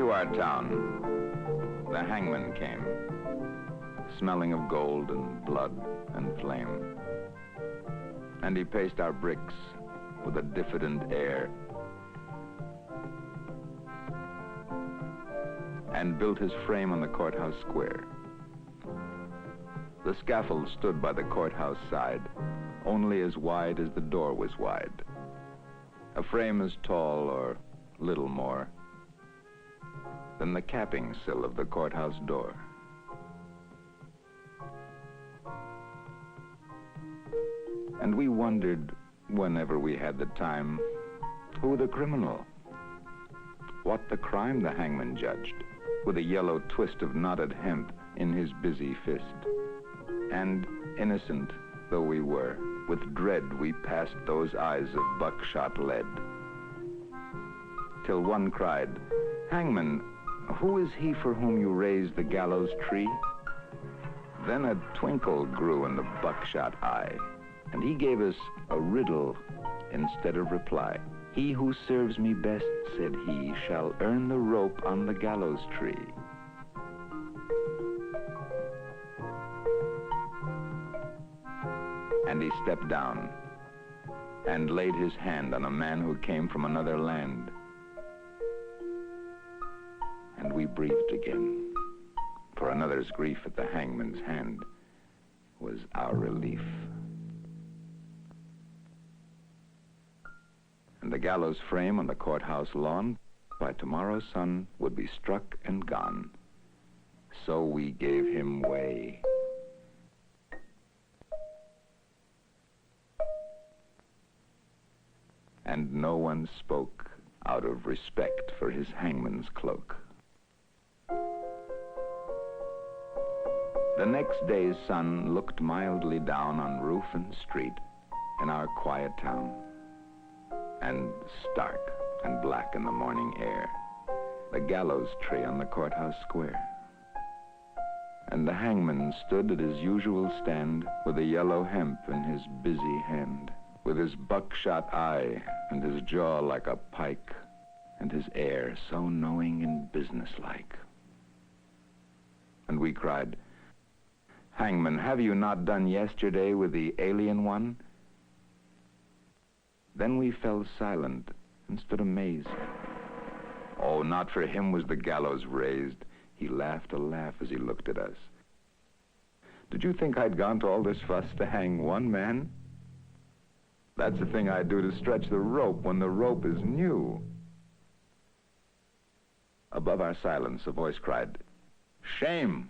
Into our town, the hangman came, smelling of gold and blood and flame. And he paced our bricks with a diffident air, and built his frame on the courthouse square. The scaffold stood by the courthouse side, only as wide as the door was wide. A frame as tall, or little more, than the capping sill of the courthouse door. And we wondered, whenever we had the time, who the criminal, what the crime the hangman judged, with a yellow twist of knotted hemp in his busy fist. And innocent though we were, with dread we passed those eyes of buckshot lead. Till one cried, "Hangman, who is he for whom you raised the gallows tree?" Then a twinkle grew in the buckshot eye, and he gave us a riddle instead of reply. "He who serves me best," said he, "shall earn the rope on the gallows tree." And he stepped down and laid his hand on a man who came from another land. And we breathed again, for another's grief at the hangman's hand was our relief. And the gallows frame on the courthouse lawn by tomorrow's sun would be struck and gone. So we gave him way. And no one spoke out of respect for his hangman's cloak. The next day's sun looked mildly down on roof and street in our quiet town, and stark and black in the morning air, the gallows tree on the courthouse square. And the hangman stood at his usual stand with a yellow hemp in his busy hand, with his buckshot eye and his jaw like a pike, and his air so knowing and businesslike. And we cried, "Hangman, have you not done yesterday with the alien one?" Then we fell silent and stood amazed. Oh, not for him was the gallows raised. He laughed a laugh as he looked at us. "Did you think I'd gone to all this fuss to hang one man? That's the thing I'd do to stretch the rope when the rope is new." Above our silence, a voice cried, "Shame!"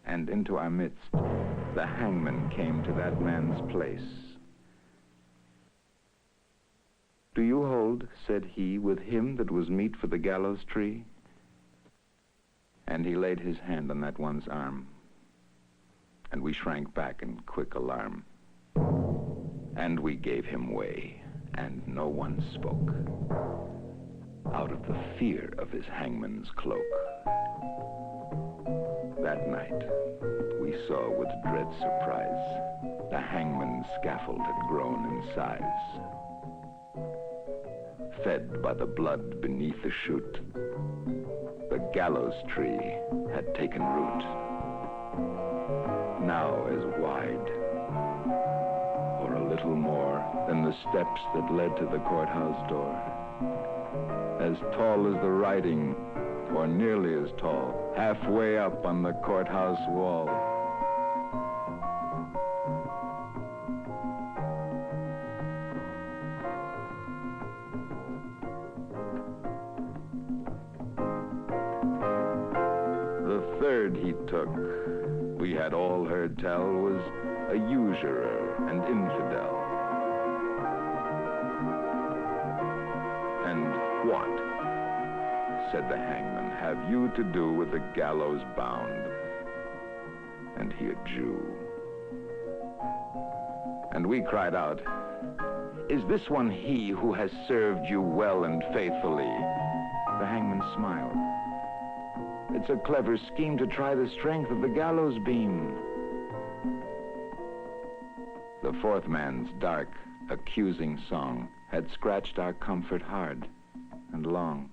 And into our midst, the hangman came to that man's place. "Do you hold," said he, "with him that was meet for the gallows tree?" And he laid his hand on that one's arm, and we shrank back in quick alarm. And we gave him way, and no one spoke, out of the fear of his hangman's cloak. That night, we saw with dread surprise, the hangman's scaffold had grown in size. Fed by the blood beneath the chute, the gallows tree had taken root, now as wide, or a little more, than the steps that led to the courthouse door, as tall as the writing, or nearly as tall, halfway up on the courthouse wall. The third he took, we had all heard tell, was a usurer and infidel. "And what," said the hangman, "have you to do with the gallows bound?" And he a Jew. And we cried out, "Is this one he who has served you well and faithfully?" The hangman smiled. "It's a clever scheme to try the strength of the gallows beam." The fourth man's dark, accusing song had scratched our comfort hard and long.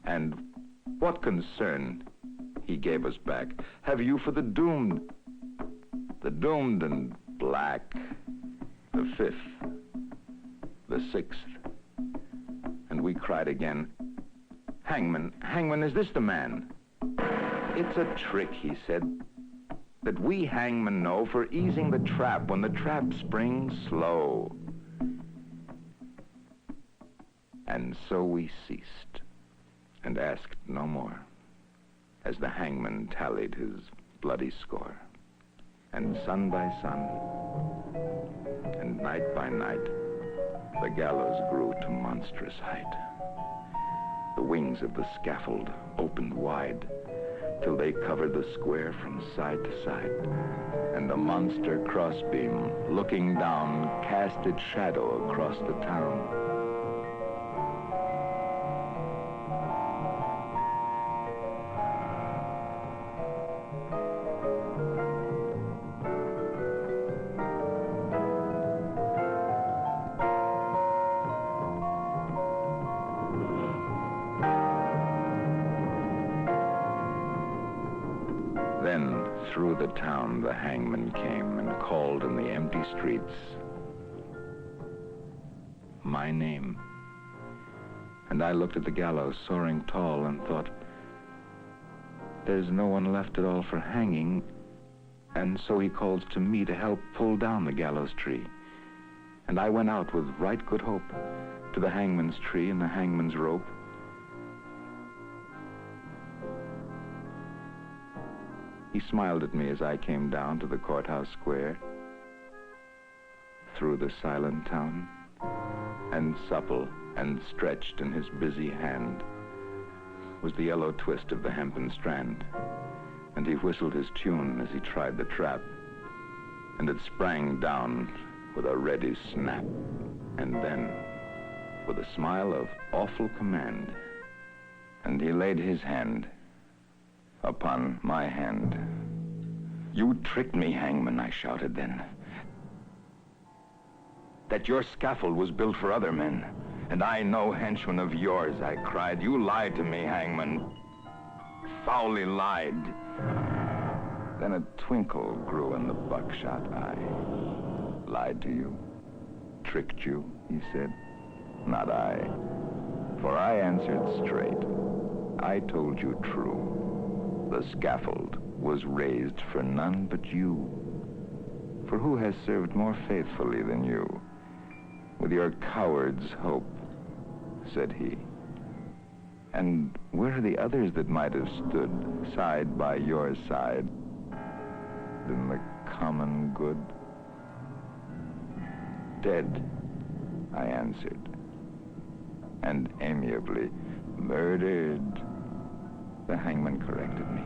And what concern, he gave us back, have you for the doomed and black, the fifth, the sixth? And we cried again, Hangman, is this the man? It's a trick, he said, that we hangmen know for easing the trap when the trap springs slow. And so we ceased and asked no more, as the hangman tallied his bloody score. And sun by sun, and night by night, the gallows grew to monstrous height. The wings of the scaffold opened wide, till they covered the square from side to side. And the monster crossbeam, looking down, cast its shadow across the town. Then, through the town, the hangman came and called in the empty streets my name. And I looked at the gallows soaring tall and thought, there's no one left at all for hanging. And so he calls to me to help pull down the gallows tree. And I went out with right good hope to the hangman's tree and the hangman's rope. He smiled at me as I came down to the courthouse square, through the silent town, and supple and stretched in his busy hand was the yellow twist of the hempen strand, and he whistled his tune as he tried the trap, and it sprang down with a ready snap, and then, with a smile of awful command, and he laid his hand upon my hand. You tricked me, hangman, I shouted then. That your scaffold was built for other men, and I no henchman of yours, I cried. You lied to me, hangman. Foully lied. Then a twinkle grew in the buckshot eye. Lied to you? Tricked you, he said. Not I. For I answered straight. I told you true. The scaffold was raised for none but you. For who has served more faithfully than you? With your coward's hope, said he. And where are the others that might have stood side by your side in the common good? Dead, I answered, and amiably, murdered, the hangman corrected me.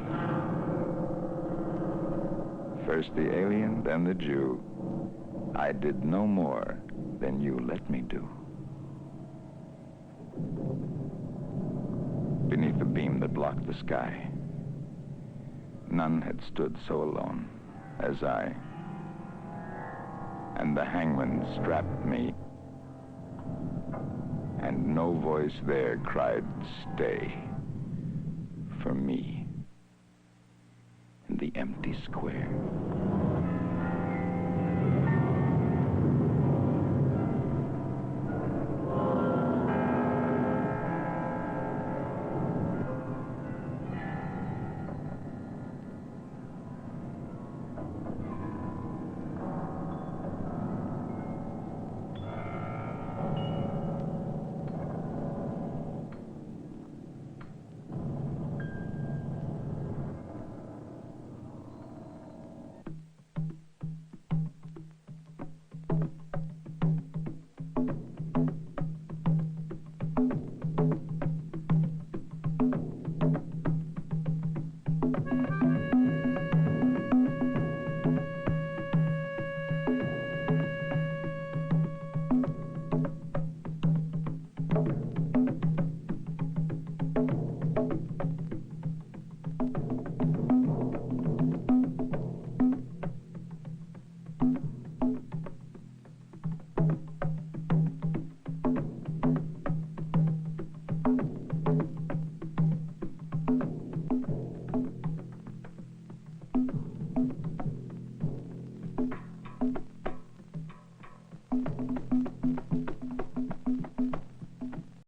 First the alien, then the Jew. I did no more than you let me do. Beneath the beam that blocked the sky, none had stood so alone as I. And the hangman strapped me, and no voice there cried, stay, for me in the empty square.